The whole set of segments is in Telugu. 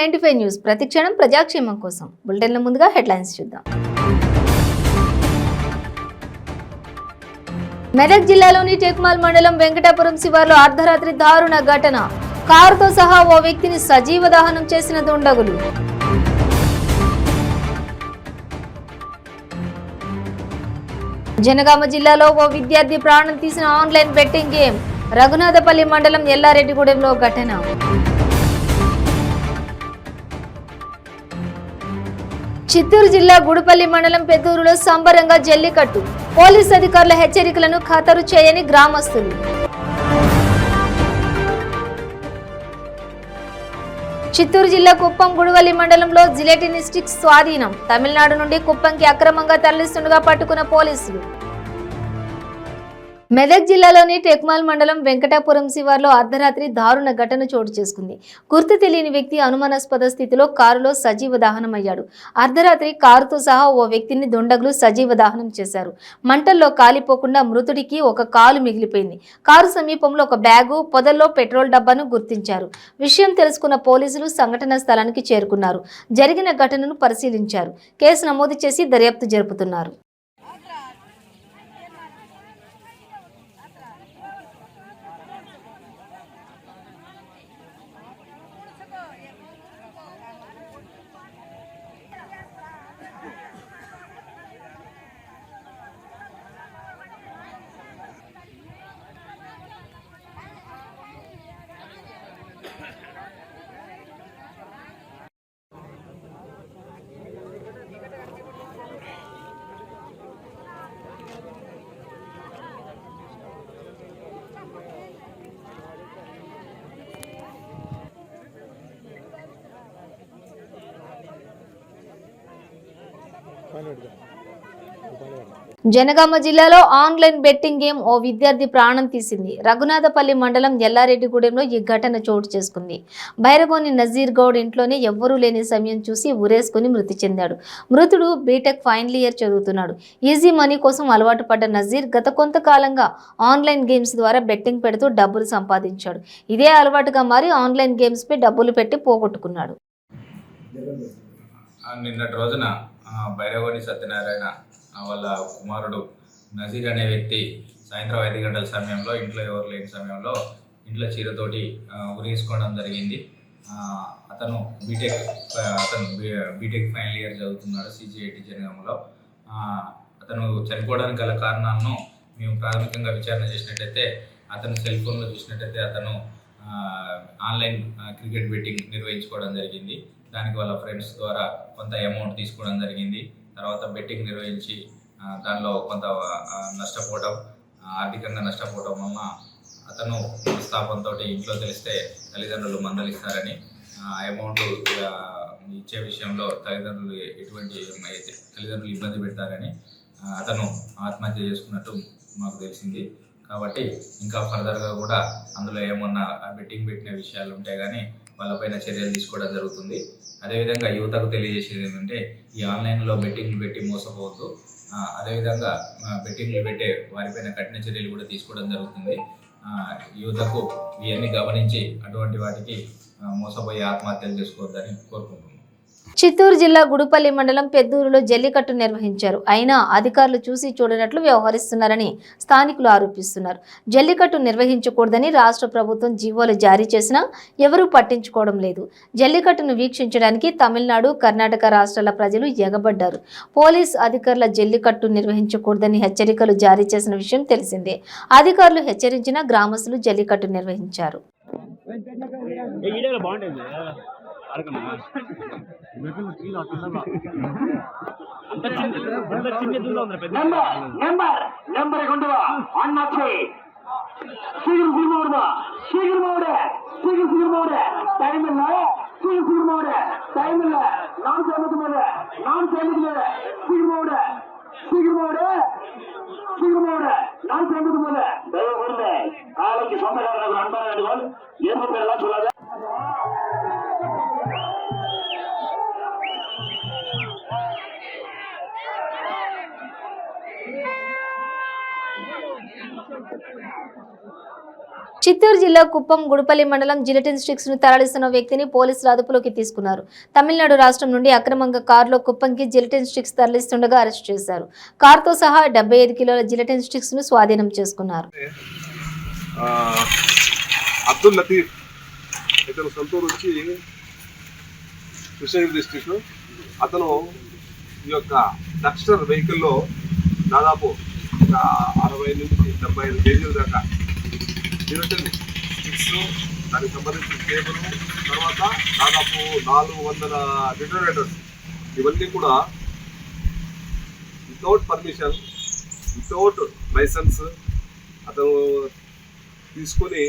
95 న్యూస్ ప్రతిక్షణం ప్రజాక్షేమం కోసం. బులెటిన్ల ముందుగా హెడ్లైన్స్ చూద్దాం. మెదక్ జిల్లాలోని టెక్మాల్ మండలం వెంకటాపురం శివార్లో అర్ధరాత్రి దారుణ ఘటన. కారుతో సహా ఓ వ్యక్తిని సజీవ దహనం చేసిన దుండగులు. జనగామ జిల్లాలో ఓ విద్యార్థి ప్రాణం తీసిన ఆన్లైన్ బెట్టింగ్ గేమ్. రఘునాథపల్లి మండలం ఎల్లారెడ్డిగూడెంలో ఘటన. చిత్తూరు జిల్లా గుడిపల్లి మండలం పెద్దూరులో సంబరంగా జల్లికట్టు. పోలీస్ అధికారుల హెచ్చరికలను ఖాతరు చేయని గ్రామస్తులు. చిత్తూరు జిల్లా కుప్పం గుడివల్లి మండలంలో జిలెటిన్ స్టిక్స్ స్వాధీనం. తమిళనాడు నుండి కుప్పంకి అక్రమంగా తరలిస్తుండగా పట్టుకున్న పోలీసులు. మెదక్ జిల్లాలోని టెక్మాల్ మండలం వెంకటాపురం శివార్లో అర్ధరాత్రి దారుణ ఘటన చోటు చేసుకుంది. గుర్తు తెలియని వ్యక్తి అనుమానాస్పద స్థితిలో కారులో సజీవ దహనమయ్యాడు. అర్ధరాత్రి కారుతో సహా ఓ వ్యక్తిని దుండగులు సజీవ దహనం చేశారు. మంటల్లో కాలిపోకుండా మృతుడికి ఒక కాలు మిగిలిపోయింది. కారు సమీపంలో ఒక బ్యాగు, పొదల్లో పెట్రోల్ డబ్బాను గుర్తించారు. విషయం తెలుసుకున్న పోలీసులు సంఘటనా స్థలానికి చేరుకున్నారు. జరిగిన ఘటనను పరిశీలించారు. కేసు నమోదు చేసి దర్యాప్తు జరుపుతున్నారు. జనగామ జిల్లాలో ఆన్లైన్ బెట్టింగ్ గేమ్ ఓ విద్యార్థి ప్రాణం తీసింది. రఘునాథపల్లి మండలం ఎల్లారెడ్డిగూడెంలో ఈ ఘటన చోటు చేసుకుంది. బైరగోని నజీర్ గౌడ్ ఇంట్లోనే ఎవ్వరూ లేని సమయం చూసి ఉరేసుకుని మృతి చెందాడు. మృతుడు బీటెక్ ఫైనల్ ఇయర్ చదువుతున్నాడు. ఈజీ మనీ కోసం అలవాటు పడ్డ నజీర్ గత కొంతకాలంగా ఆన్లైన్ గేమ్స్ ద్వారా బెట్టింగ్ పెడుతూ డబ్బులు సంపాదించాడు. ఇదే అలవాటుగా మారి ఆన్లైన్ గేమ్స్ పై డబ్బులు పెట్టి పోగొట్టుకున్నాడు. నిన్నటి రోజున బైరగోని సత్యనారాయణ వాళ్ళ కుమారుడు నజీర్ అనే వ్యక్తి సాయంత్రం 5 గంటల సమయంలో ఇంట్లో ఎవరు లేని సమయంలో ఇంట్లో చీరతోటి ఉరేసుకోవడం జరిగింది. అతను బీటెక్ ఫైనల్ ఇయర్ చదువుతున్నాడు CGIT జనగామలో. అతను చనిపోవడానికి గల కారణాలను మేము ప్రాథమికంగా విచారణ చేసినట్టయితే అతను సెల్ ఫోన్లో చూసినట్టయితే అతను ఆన్లైన్ క్రికెట్ బెట్టింగ్ నిర్వహించుకోవడం జరిగింది. దానికి వాళ్ళ ఫ్రెండ్స్ ద్వారా కొంత అమౌంట్ తీసుకోవడం జరిగింది. తర్వాత బెట్టింగ్ నిర్వహించి దానిలో కొంత నష్టపోవడం, ఆర్థికంగా నష్టపోవడం వలన అతను మనస్తాపంతో ఇంట్లో తెలిస్తే తల్లిదండ్రులు మందలిస్తారని అమౌంట్ ఇచ్చే విషయంలో తల్లిదండ్రులు ఇబ్బంది పెడతారని అతను ఆత్మహత్య చేసుకున్నట్టు మాకు తెలిసింది. కాబట్టి ఇంకా ఫర్దర్గా కూడా అందులో ఏమన్నా బెట్టింగ్ పెట్టిన విషయాలు ఉంటాయి కానీ వాళ్ళపైన చర్యలు తీసుకోవడం జరుగుతుంది. అదేవిధంగా యువతకు తెలియజేసేది ఏంటంటే ఈ ఆన్లైన్లో బెట్టింగ్లు పెట్టి మోసపోవద్దు. అదేవిధంగా బెట్టింగ్లు పెట్టే వారిపైన కఠిన చర్యలు కూడా తీసుకోవడం జరుగుతుంది. యువతకు ఇవన్నీ గమనించి అటువంటి వాటికి మోసపోయి ఆత్మహత్యలు చేసుకోవద్దని కోరుకుంటున్నాను. చిత్తూరు జిల్లా గుడిపల్లి మండలం పెద్దూరులో జల్లికట్టు నిర్వహించారు. అయినా అధికారులు చూసి చూడనట్లు వ్యవహరిస్తున్నారని స్థానికులు ఆరోపిస్తున్నారు. జల్లికట్టు నిర్వహించకూడదని రాష్ట్ర ప్రభుత్వం జీవోలు జారీ చేసినా ఎవరూ పట్టించుకోవడం లేదు. జల్లికట్టును వీక్షించడానికి తమిళనాడు, కర్ణాటక రాష్ట్రాల ప్రజలు ఎగబడ్డారు. పోలీస్ అధికారుల జల్లికట్టు నిర్వహించకూడదని హెచ్చరికలు జారీ చేసిన విషయం తెలిసిందే. అధికారులు హెచ్చరించినా గ్రామస్తులు జల్లికట్టు నిర్వహించారు. చిత్తూరు జిల్లా కుప్పం గుడిపల్లి మండలం జిలెటిన్ స్టిక్స్ ను తరలిస్తున్న వ్యక్తిని పోలీసులు అదుపులోకి తీసుకున్నారు. తమిళనాడు రాష్ట్రం నుండి అక్రమంగా కారులో కుప్పంకి జిలెటిన్ స్టిక్స్ తరలిస్తుండగా అరెస్ట్ చేశారు. కారుతో సహా 75 కిలోల జిలెటిన్ స్టిక్స్ ను స్వాధీనం చేసుకున్నారు. అబ్దుల్ లతీఫ్ ఇతను సొంతూరు వచ్చి కృష్ణగిరి డిస్ట్రిక్ట్. అతను ఈ యొక్క డక్స్టర్ వెహికల్లో దాదాపు 60 నుంచి 75 కేజీల దాకా జిలెటిన్ స్టిక్స్, దానికి సంబంధించిన కేబుల్, తర్వాత దాదాపు 400 డిటోనేటర్స్, ఇవన్నీ కూడా వితౌట్ పర్మిషన్, వితౌట్ లైసెన్స్ అతను తీసుకొని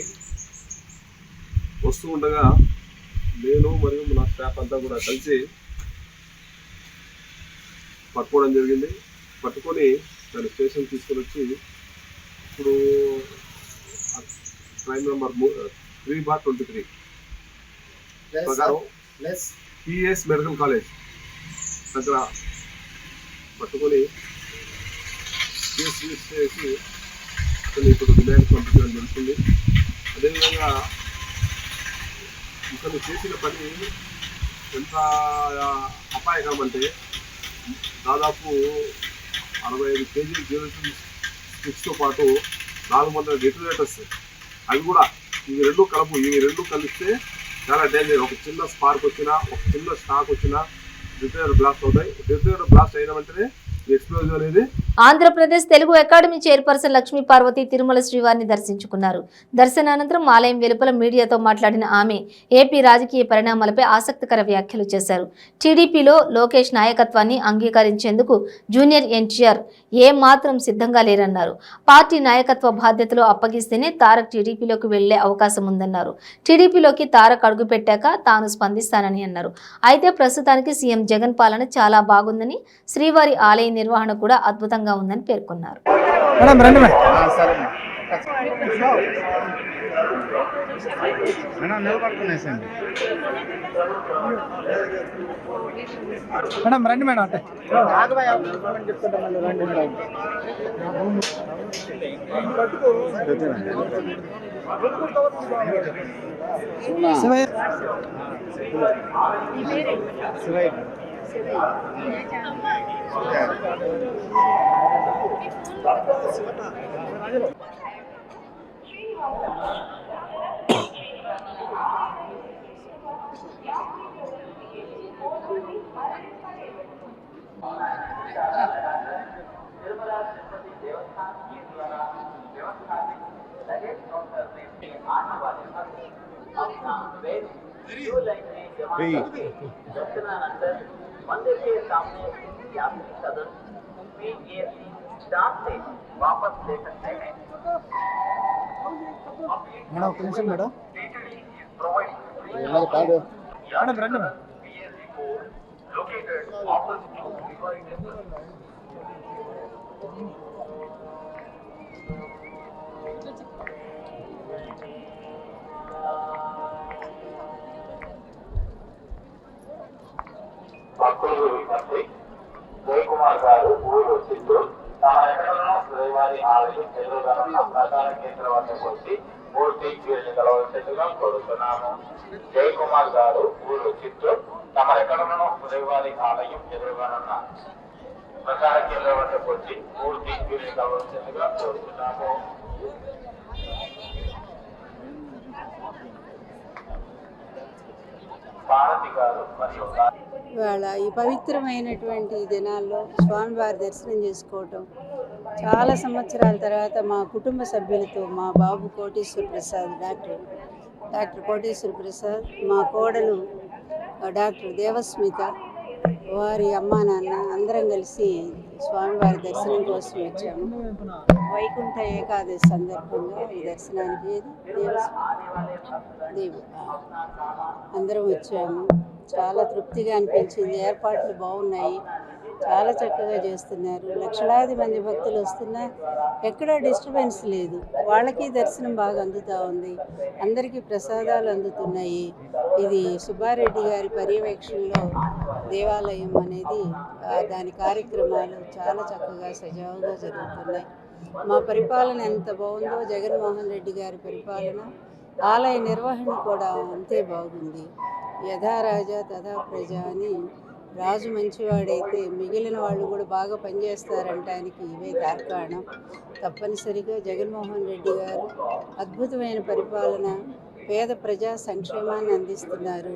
వస్తూ ఉండగా నేను మరియు నా స్టాఫ్ అంతా కూడా కలిసి పట్టుకోవడం జరిగింది. పట్టుకొని దాని స్టేషన్ తీసుకొని వచ్చి ఇప్పుడు క్రైమ్ నెంబర్ 3/23 ప్రకారం పిఎస్ మెడికల్ కాలేజ్ దగ్గర పట్టుకొని కేసు రిజిస్టర్ చేసి అతను ఇప్పుడు రిమాండ్ పంపించడం జరుగుతుంది. అదేవిధంగా ఇతను చేసిన పని ఎంత అపాయకరం అంటే దాదాపు 65 కేజీల జిలెటిన్ స్టిక్స్తో పాటు 400 డిటోనేటర్స్, అవి కూడా ఇవి రెండు కలిస్తే చాలా డేంజర్. ఒక చిన్న స్పార్క్ వచ్చినా, ఒక చిన్న స్టాక్ వచ్చినా డిటోనేటర్ బ్లాస్ట్ అవుతాయి. డిటోనేటర్ బ్లాస్ట్ అయిన వెంటనే ఎక్స్ప్లోజన్ అనేది. ఆంధ్రప్రదేశ్ తెలుగు అకాడమీ చైర్పర్సన్ లక్ష్మీ పార్వతి తిరుమల శ్రీవారిని దర్శించుకున్నారు. దర్శనానంతరం ఆలయం వెలుపల మీడియాతో మాట్లాడిన ఆమె ఏపీ రాజకీయ పరిణామాలపై ఆసక్తికర వ్యాఖ్యలు చేశారు. టీడీపీలో లోకేష్ నాయకత్వాన్ని అంగీకరించేందుకు జూనియర్ ఎన్టీఆర్ ఏమాత్రం సిద్ధంగా లేరన్నారు. పార్టీ నాయకత్వ బాధ్యతలు అప్పగిస్తేనే తారక్ టీడీపీలోకి వెళ్లే అవకాశం ఉందన్నారు. టీడీపీలోకి తారక్ అడుగుపెట్టాక తాను స్పందిస్తానని అన్నారు. అయితే ప్రస్తుతానికి సీఎం జగన్ పాలన చాలా బాగుందని, శ్రీవారి ఆలయ నిర్వహణ కూడా అద్భుతంగా ఉందని పేర్కొన్నారు. मंदिर के सामने यात्री सदन PAC स्टाफ से वापस ले सकते हैं। Madam located opposite to Rivai Temple. Jayakumar గారు ఊరు చిత్తూరు తమ ఎక్కడనో శ్రీవారి ఆలయం ఎదురుగా ప్రధాన కేంద్రం వద్దకు వచ్చి మూర్తి వీరిని కలవలసిందిగా కోరుతున్నాము. జయకుమార్ గారు ఊరు చిత్తూరు తమ ఎక్కడనో శ్రీవారి ఆలయం ఎదురుగానున్న ప్రధాన కేంద్రం వద్దకు వచ్చి మూర్తి వీరిని కలవలసిందిగా కోరుతున్నాము. భారతి గారు మరియు ఇవాళ ఈ పవిత్రమైనటువంటి దినాల్లో స్వామివారి దర్శనం చేసుకోవటం చాలా సంవత్సరాల తర్వాత మా కుటుంబ సభ్యులతో, మా బాబు కోటేశ్వర ప్రసాద్, డాక్టర్ కోటేశ్వర ప్రసాద్, మా కోడలు డాక్టర్ దేవస్మిత, వారి అమ్మా నాన్న అందరం కలిసి స్వామివారి దర్శనం కోసం వచ్చాము. వైకుంఠ ఏకాదశి సందర్భంగా ఈ దర్శనానికి అందరం వచ్చాము. చాలా తృప్తిగా అనిపించింది. ఏర్పాట్లు బాగున్నాయి, చాలా చక్కగా చేస్తున్నారు. లక్షలాది మంది భక్తులు వస్తున్నా ఎక్కడా డిస్టర్బెన్స్ లేదు. వాళ్ళకి దర్శనం బాగా అందుతూ ఉంది. అందరికీ ప్రసాదాలు అందుతున్నాయి. ఇది సుబ్బారెడ్డి గారి పర్యవేక్షణలో దేవాలయం అనేది దాని కార్యక్రమాలు చాలా చక్కగా సజావుగా జరుగుతున్నాయి. మా పరిపాలన ఎంత బాగుందో జగన్మోహన్ రెడ్డి గారి పరిపాలన, ఆలయ నిర్వహణ కూడా అంతే బాగుంది. యథా రాజా తథా ప్రజ అని రాజు మంచివాడైతే మిగిలిన వాళ్ళు కూడా బాగా పనిచేస్తారంటానికి ఇవే తార్కాణం. తప్పనిసరిగా జగన్మోహన్ రెడ్డి గారు అద్భుతమైన పరిపాలన, పేద ప్రజా సంక్షేమాన్ని అందిస్తున్నారు.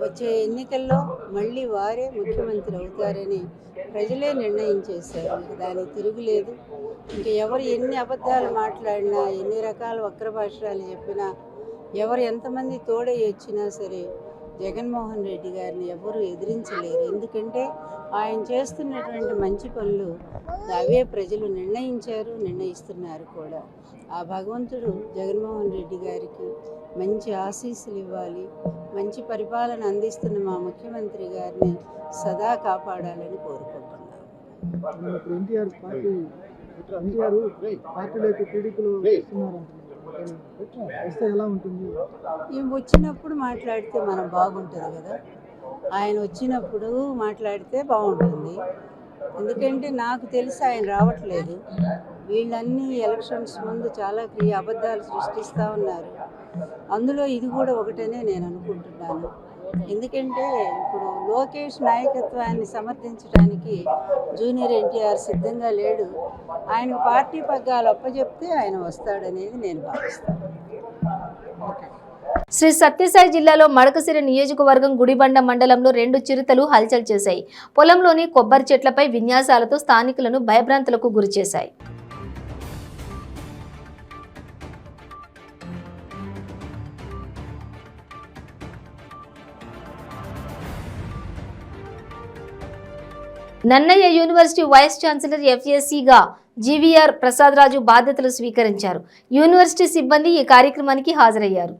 వచ్చే ఎన్నికల్లో మళ్ళీ వారే ముఖ్యమంత్రి అవుతారని ప్రజలే నిర్ణయించేశారు. దానికి తిరుగులేదు. ఇంకా ఎవరు ఎన్ని అబద్ధాలు మాట్లాడినా, ఎన్ని రకాల వక్ర భాషలు చెప్పినా, ఎవరు ఎంతమంది తోడై వచ్చినా సరే జగన్మోహన్ రెడ్డి గారిని ఎవరు ఎదిరించలేరు. ఎందుకంటే ఆయన చేస్తున్నటువంటి మంచి పనులు అవే ప్రజలు నిర్ణయించారు, నిర్ణయిస్తున్నారు కూడా. ఆ భగవంతుడు జగన్మోహన్ రెడ్డి గారికి మంచి ఆశీస్సులు ఇవ్వాలి. మంచి పరిపాలన అందిస్తున్న మా ముఖ్యమంత్రి గారిని సదా కాపాడాలని కోరుకుంటున్నాను. వచ్చినప్పుడు మాట్లాడితే మనం బాగుంటుంది కదా. ఆయన వచ్చినప్పుడు మాట్లాడితే బాగుంటుంది. ఎందుకంటే నాకు తెలిసి ఆయన రావట్లేదు. వీళ్ళన్నీ ఎలక్షన్స్ ముందు చాలా అబద్ధాలు సృష్టిస్తూ ఉన్నారు. అందులో ఇది కూడా ఒకటనే నేను అనుకుంటున్నాను. ఎందుకంటే ఇప్పుడు లోకేష్ నాయకత్వాన్ని సమర్థించడానికి జూనియర్ ఎన్టీఆర్ సిద్ధంగా లేడు. ఆయనకు పార్టీ పగ్గాలు అప్పచెప్తే ఆయన వస్తాడనేది నేను భావిస్తాను. శ్రీ సత్యసాయి జిల్లాలో మడకసిర నియోజకవర్గం గుడిబండ మండలంలో 2 చిరుతలు హల్చల్ చేశాయి. పొలంలోని కొబ్బరి చెట్లపై విన్యాసాలతో స్థానికులను భయభ్రాంతులకు గురిచేశాయి. నన్నయ్య యూనివర్సిటీ వైస్ ఛాన్సలర్ ఎఫ్ఎస్సిగా జీవీఆర్ ప్రసాద్ రాజు బాధ్యతలు స్వీకరించారు. యూనివర్సిటీ సిబ్బంది ఈ కార్యక్రమానికి హాజరయ్యారు.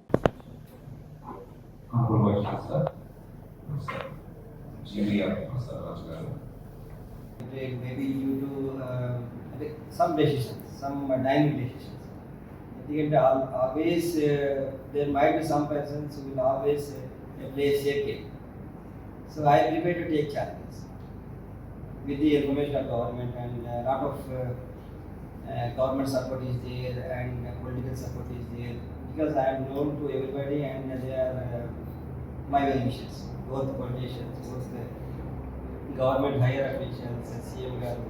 Maybe due to some decisions, some dynamic decisions. ఎందుకంటే always there might be some persons who will always play a safe game. So I am prepared to take challenges with the information of government, and a lot of government support is there and political support is there, because I am known to everybody and they are my well-wishers, both politicians, both the government higher officials, CM garu,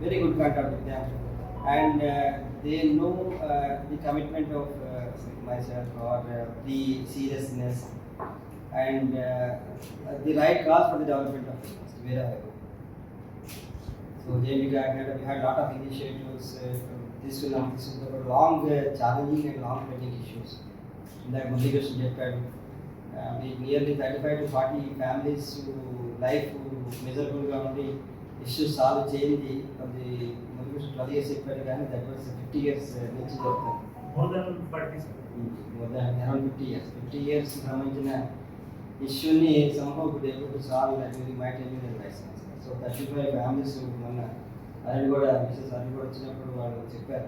very good contact with them, and they know the commitment of myself, or the seriousness and the right cause for the development of business wherever I go. So then we had a lot of initiatives. This will be long, challenging and long-pending issues. Like Mudlikrishnan చెప్పాడు, nearly 35 to 40 families life miserable గా ఉండి issues solve చేయింది. అది Mudlikrishnan 12 years చెప్పాడు, కానీ that was 50 years నుంచి జరుగుతుంది. More than around 50 years. 50 years సంబంధించిన ఇష్యూని somehow could able to solve that during my tenure as vice chancellor. So 35 families మొన్న అది కూడా మిసెస్ అది కూడా వచ్చినప్పుడు వాళ్ళు చెప్పారు,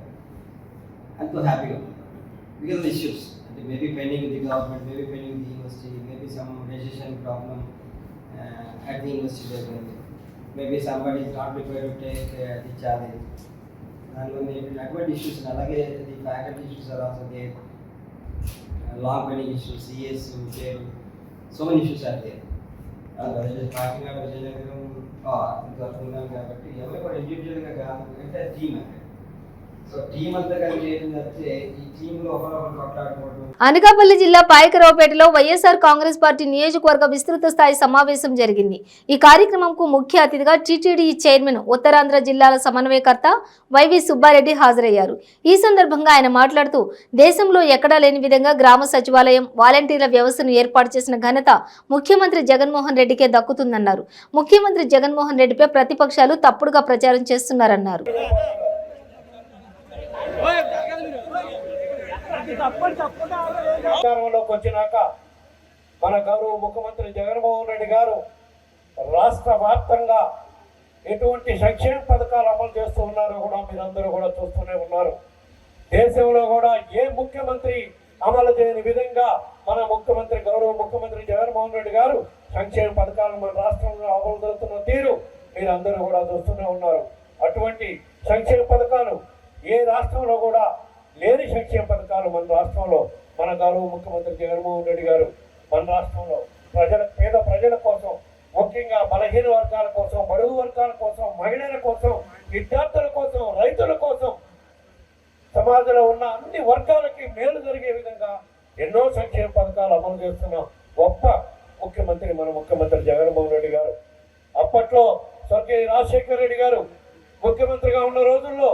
ఎంతో హ్యాపీగా బికాస్ ద ఇష్యూస్ అంటే maybe pending with the government, maybe pending with the university, maybe some decision problem at the university level, maybe somebody is not prepared to take the challenge, and when maybe network issues, alage the faculty issues are also there, long pending issues, CS, so many issues are there. Whether it is Kakinada, Vijayanagaram or Garthulam కాబట్టి ఎవరు కూడా ఇండివిజువల్గా కాదు, అంటే టీమ్ అంటే. సో టీమ్ అంతా కలిసి ఏంటంటే ఈ టీంలో ఒకరొకరు కొట్లాడుకోవడం. అనకాపల్లి జిల్లా పాయకరావుపేటలో వైఎస్ఆర్ కాంగ్రెస్ పార్టీ నియోజకవర్గ విస్తృత స్థాయి సమావేశం జరిగింది. ఈ కార్యక్రమంకు ముఖ్య అతిథిగా టీటీడీ చైర్మన్, ఉత్తరాంధ్ర జిల్లాల సమన్వయకర్త వైవి సుబ్బారెడ్డి హాజరయ్యారు. ఈ సందర్భంగా ఆయన మాట్లాడుతూ, దేశంలో ఎక్కడా లేని విధంగా గ్రామ సచివాలయం, వాలంటీర్ల వ్యవస్థను ఏర్పాటు చేసిన ఘనత ముఖ్యమంత్రి జగన్మోహన్ రెడ్డికే దక్కుతుందన్నారు. ముఖ్యమంత్రి జగన్మోహన్ రెడ్డిపై ప్రతిపక్షాలు తప్పుడుగా ప్రచారం చేస్తున్నారన్నారు. అధికారంలోకి వచ్చినాక మన గౌరవ ముఖ్యమంత్రి జగన్మోహన్ రెడ్డి గారు రాష్ట్ర వ్యాప్తంగా ఎటువంటి సంక్షేమ పథకాలు అమలు చేస్తూ ఉన్నారో కూడా మీరందరూ కూడా చూస్తూనే ఉన్నారు. దేశంలో కూడా ఏ ముఖ్యమంత్రి అమలు చేయని విధంగా మన ముఖ్యమంత్రి, గౌరవ ముఖ్యమంత్రి జగన్మోహన్ రెడ్డి గారు సంక్షేమ పథకాలను మన రాష్ట్రంలో అమలు జరుగుతున్న తీరు మీరందరూ కూడా చూస్తూనే ఉన్నారు. అటువంటి సంక్షేమ పథకాలు ఏ రాష్ట్రంలో కూడా లేని సంక్షేమ పథకాలు మన రాష్ట్రంలో మన గౌరవ ముఖ్యమంత్రి జగన్మోహన్ రెడ్డి గారు మన రాష్ట్రంలో పేద ప్రజల కోసం, ముఖ్యంగా బలహీన వర్గాల కోసం, బడుగు వర్గాల కోసం, మహిళల కోసం, విద్యార్థుల కోసం, రైతుల కోసం, సమాజంలో ఉన్న అన్ని వర్గాలకి మేలు జరిగే విధంగా ఎన్నో సంక్షేమ పథకాలు అమలు చేస్తున్న గొప్ప ముఖ్యమంత్రి మన ముఖ్యమంత్రి జగన్మోహన్ రెడ్డి గారు. అప్పట్లో స్వర్గీయ రాజశేఖర రెడ్డి గారు ముఖ్యమంత్రిగా ఉన్న రోజుల్లో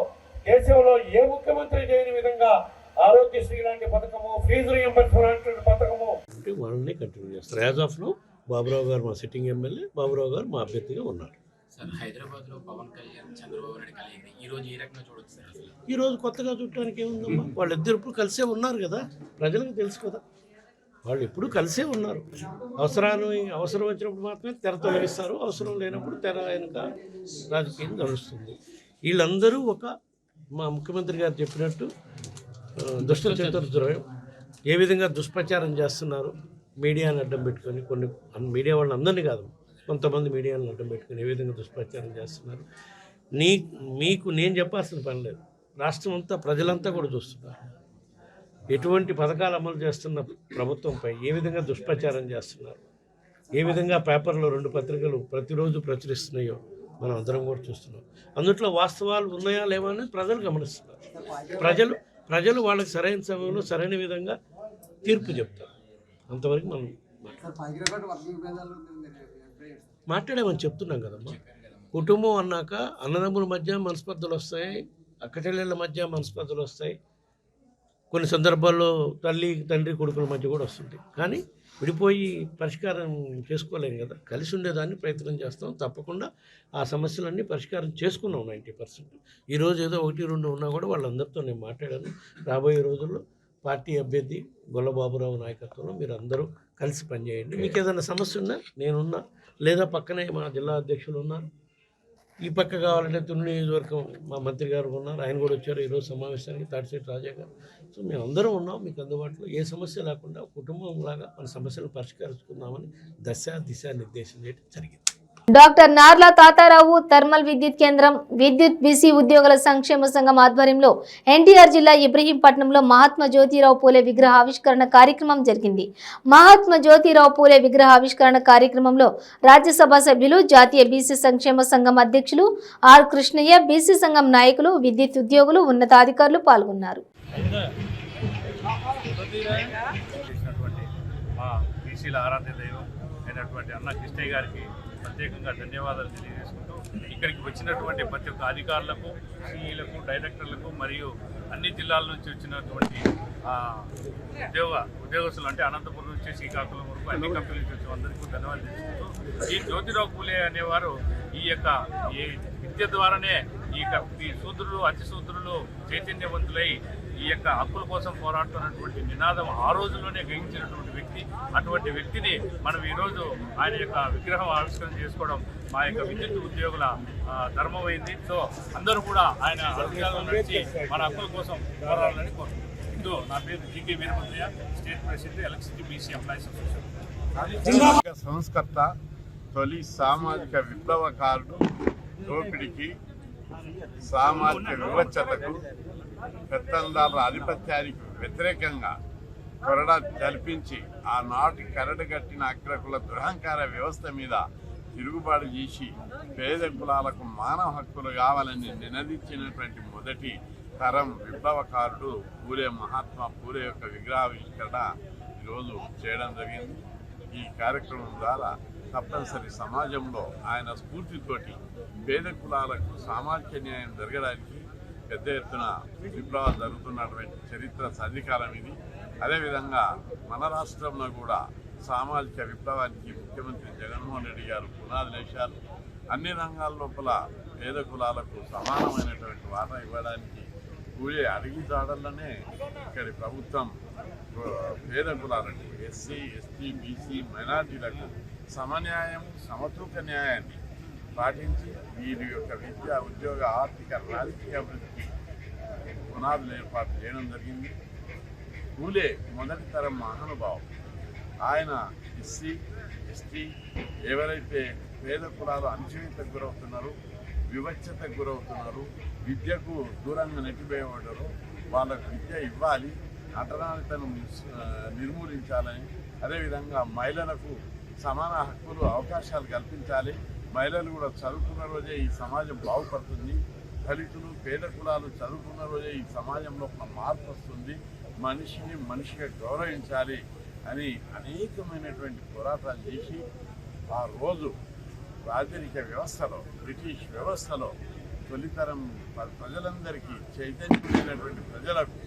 దేశంలో ఏ ముఖ్యమంత్రి చేయని విధంగా ఆరోగ్యశ్రీ లాంటి పథకము, ఫీజు రియంబర్స్మెంట్ పథకము అంటే వాళ్ళని కంటిన్యూ చేస్తారు. యాజ్ ఆఫ్ నో బాబురావు గారు మా సిట్టింగ్ ఎమ్మెల్యే, బాబురావు గారు మా అభ్యర్థిగా ఉన్నారు. సార్, హైదరాబాద్లో పవన్ కళ్యాణ్ చంద్రబాబు నాయుడు కలిగింది ఈరోజు ఏ రకంగా చూడొచ్చు సార్? అసలు ఈరోజు కొత్తగా చూడటానికి ఏముందమ్మా, వాళ్ళిద్దరు ఇప్పుడు కలిసే ఉన్నారు కదా, ప్రజలకు తెలుసు కదా, వాళ్ళు ఎప్పుడు కలిసే ఉన్నారు. అవసరం వచ్చినప్పుడు మాత్రమే తెర తొలగిస్తారు, అవసరం లేనప్పుడు తెర వెనుక రాజకీయం నడుస్తుంది. వీళ్ళందరూ మా ముఖ్యమంత్రి గారు చెప్పినట్టు దుష్ట చతుర్ద్రయం ఏ విధంగా దుష్ప్రచారం చేస్తున్నారు, మీడియాని అడ్డం పెట్టుకొని, కొన్ని మీడియా వాళ్ళని అందరినీ కాదు, కొంతమంది మీడియాలను అడ్డం పెట్టుకొని ఏ విధంగా దుష్ప్రచారం చేస్తున్నారు. మీకు నేను చెప్పాల్సిన పని లేదు, రాష్ట్రం అంతా ప్రజలంతా కూడా చూస్తున్నారు. ఎటువంటి పథకాలు అమలు చేస్తున్న ప్రభుత్వంపై ఏ విధంగా దుష్ప్రచారం చేస్తున్నారు, ఏ విధంగా పేపర్లో 2 పత్రికలు ప్రతిరోజు ప్రచురిస్తున్నాయో మనం అందరం కూడా చూస్తున్నాం. అందుట్లో వాస్తవాలు ఉన్నాయా లేవా అనేది ప్రజలు గమనిస్తున్నారు. ప్రజలు వాళ్ళకి సరైన సమయంలో సరైన విధంగా తీర్పు చెప్తారు. అంతవరకు మనం మాట్లాడామని చెప్తున్నాం కదమ్మా. కుటుంబం అన్నాక అన్నదమ్ముల మధ్య మనస్పర్ధలు వస్తాయి, అక్కచెల్లెళ్ళ మధ్య మనస్పర్ధలు వస్తాయి, కొన్ని సందర్భాల్లో తల్లి తండ్రి కొడుకుల మధ్య కూడా వస్తుంటాయి. కానీ విడిపోయి పరిష్కారం చేసుకోలేం కదా, కలిసి ఉండేదాన్ని ప్రయత్నం చేస్తాం. తప్పకుండా ఆ సమస్యలన్నీ పరిష్కారం చేసుకున్నాం 90%. ఈరోజు ఏదో 1-2 ఉన్నా కూడా వాళ్ళందరితో నేను మాట్లాడాను. రాబోయే రోజుల్లో పార్టీ అభ్యర్థి గొల్లబాబురావు నాయకత్వంలో మీరు అందరూ కలిసి పనిచేయండి. మీకు ఏదైనా సమస్య ఉన్నా నేనున్నా, లేదా పక్కనే మా జిల్లా అధ్యక్షులు ఉన్నారు, ఈ పక్క కావాలంటే తుని నియోజకవర్గం మా మంత్రి గారు ఉన్నారు, ఆయన కూడా వచ్చారు ఈరోజు సమావేశానికి, తాటిశెట్టి రాజా గారు. సో మేము అందరం ఉన్నాం మీకు అందుబాటులో. ఏ సమస్య లేకుండా కుటుంబంలాగా మన సమస్యలు పరిష్కరించుకుందామని దిశ నిర్దేశం చేయడం జరిగింది. డాక్టర్ నార్ల తాతారావు థర్మల్ విద్యుత్ కేంద్రం, విద్యుత్ బీసీ ఉద్యోగుల సంక్షేమ సంఘం ఆధ్వర్యంలో ఎన్టీఆర్ జిల్లా ఇబ్రహీంపట్నంలో మహాత్మా జ్యోతిరావు పూలే విగ్రహ ఆవిష్కరణ కార్యక్రమం జరిగింది. మహాత్మా జ్యోతిరావు పూలే విగ్రహ ఆవిష్కరణ కార్యక్రమంలో రాజ్యసభ సభ్యులు, జాతీయ బీసీ సంక్షేమ సంఘం అధ్యక్షులు ఆర్ కృష్ణయ్య, బీసీ సంఘం నాయకులు, విద్యుత్ ఉద్యోగులు, ఉన్నతాధికారులు పాల్గొన్నారు. ప్రత్యేకంగా ధన్యవాదాలు తెలియజేసుకుంటూ ఇక్కడికి వచ్చినటువంటి ప్రతి ఒక్క అధికారులకు, సిఈలకు, డైరెక్టర్లకు మరియు అన్ని జిల్లాల నుంచి వచ్చినటువంటి ఉద్యోగస్తులు, అంటే అనంతపురం నుంచి శ్రీకాకుళం వరకు అన్ని కంపెనీల నుంచి వచ్చిన అందరికీ ధన్యవాదాలు తెలుసుకుంటూ, ఈ జ్యోతిరావు పూలే అనేవారు ఈ విద్య ద్వారానే ఈ శూద్రులు, అతి శూద్రులు చైతన్యవంతులై ఈ హక్కుల కోసం పోరాడుతున్నటువంటి నినాదం ఆ రోజుల్లోనే గ్రహించినటువంటి వ్యక్తి. అటువంటి వ్యక్తిని మనం ఈరోజు ఆయన విగ్రహం ఆవిష్కరణ చేసుకోవడం మా విద్యుత్ ఉద్యోగుల ధర్మమైంది. సో అందరూ కూడా ఆయన అడుగుజాడలో నడిచి మన హక్కుల కోసం పోరాడాలని కోరుకుంటున్నాం. నా పేరు GK Veerabhadraiah, state president, electricity BC employees association. సంస్కర్త, తొలి సామాజిక విప్లవకారుడు, దోపిడికి, సామాజిక వివచ్చతకు, పెత్తందారుల ఆధిపత్యానికి వ్యతిరేకంగా కొరడా జల్పించి ఆనాటి కరడుగట్టిన అగ్రకుల దురహంకార వ్యవస్థ మీద తిరుగుబాటు చేసి పేద కులాలకు మానవ హక్కులు కావాలని నినదించినటువంటి మొదటి తరం విప్లవకారుడు పూలే, మహాత్మా పూలే యొక్క విగ్రహావిష్కరణ ఈరోజు చేయడం జరిగింది. ఈ కార్యక్రమం ద్వారా తప్పనిసరి సమాజంలో ఆయన స్ఫూర్తితోటి పేద కులాలకు సామాజిక న్యాయం జరగడానికి పెద్ద ఎత్తున విప్లవాలు జరుగుతున్నటువంటి చరిత్ర సాధికారం ఇది. అదేవిధంగా మన రాష్ట్రంలో కూడా సామాజిక విప్లవానికి ముఖ్యమంత్రి జగన్మోహన్ రెడ్డి గారు పునాదులు వేశారు. అన్ని రంగాల లోపల పేద కులాలకు సమానమైనటువంటి వాటా ఇవ్వడానికి పూలే అడిగిదాడల్లోనే ఇక్కడి ప్రభుత్వం పేద కులాలకు, ఎస్సీ, ఎస్టీ, బీసీ, మైనార్టీలకు సమన్యాయం, సమతూక న్యాయాన్ని పాటించి వీరి యొక్క విద్య, ఉద్యోగ, ఆర్థిక, రాజకీయ అభివృద్ధికి పునాదులు ఏర్పాటు చేయడం జరిగింది. పూలే మొదటి తరం మహానుభావం. ఆయన ఎస్సీ, ఎస్టీ, ఎవరైతే పేద కులాలు అణచివేతకు గురవుతున్నారో వివక్షతకు గురవుతున్నారు, విద్యకు దూరంగా నెట్టివేయబడ్డారు. వాళ్ళకు విద్య ఇవ్వాలి, అంటరానితనం నిర్మూలించాలని, అదేవిధంగా మహిళలకు సమాన హక్కులు అవకాశాలు కల్పించాలి. మహిళలు కూడా చదువుకున్న రోజే ఈ సమాజం బాగుపడుతుంది. దళితులు పేద కులాలు చదువుకున్న రోజే ఈ సమాజంలో ఒక మార్పు వస్తుంది. మనిషిని మనిషిగా గౌరవించాలి అని అనేకమైనటువంటి పోరాటాలు చేసి ఆ రోజు రాజరిక వ్యవస్థలో, బ్రిటిష్ వ్యవస్థలో తొలితరం ప్రజలందరికీ చైతన్యమైనటువంటి ప్రజలకు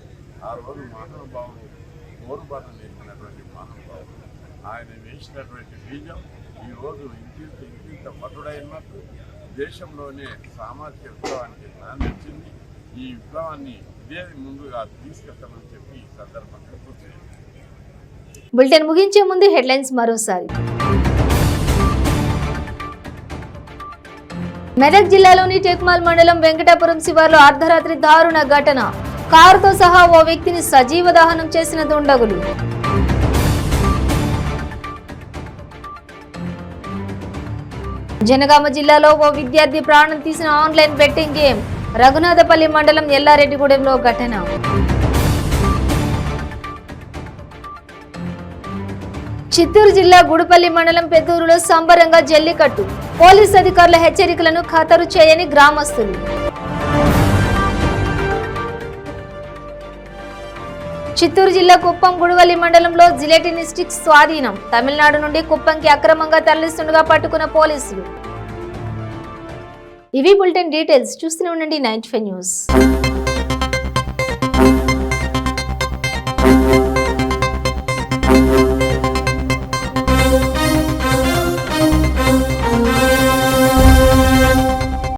ఆ రోజు మహానుభావులు పోరుబాటు నేర్పినటువంటి మహానుభావులు. ఆయన వేసినటువంటి బీజం ఈరోజు ఇంత పట్టుడైనట్టు దేశంలోనే సామాజిక విప్లవానికి నాందించింది. ఈ విప్లవాన్ని ఇదే ముందుగా తీసుకెళ్తామని చెప్పి ఈ సందర్భంగా గుర్తు. బులెటిన్ ముగించే ముందు హెడ్లైన్స్ మరోసారి. మెదక్ జిల్లాలోని టెక్మాల్ మండలం వెంకటాపురం శివార్లో అర్ధరాత్రి దారుణ ఘటన. కారుతో సహా ఓ వ్యక్తిని సజీవ దహనం చేసిన దుండగులు. జనగామ జిల్లాలో ఓ విద్యార్థి ప్రాణం తీసిన ఆన్లైన్ బెట్టింగ్ గేమ్. రఘునాథపల్లి మండలం ఎల్లారెడ్డిగూడెంలో ఘటన. చిత్తూరు జిల్లా గుడిపల్లి మండలం పెద్దూరులో సంబరంగా జల్లికట్టు. పోలీస్ అధికారుల హెచ్చరికలను ఖాతరు చేయని గ్రామస్తులు. చిత్తూరు జిల్లా కుప్పం గుడివల్లి మండలంలో జిలెటిన్ స్టిక్స్ స్వాధీనం. తమిళనాడు నుండి కుప్పంకి అక్రమంగా తరలిస్తుండగా పట్టుకున్న పోలీసులు. ఇవి బులెటిన్ డీటెయిల్స్. చూస్తూనే ఉండండి 95 న్యూస్.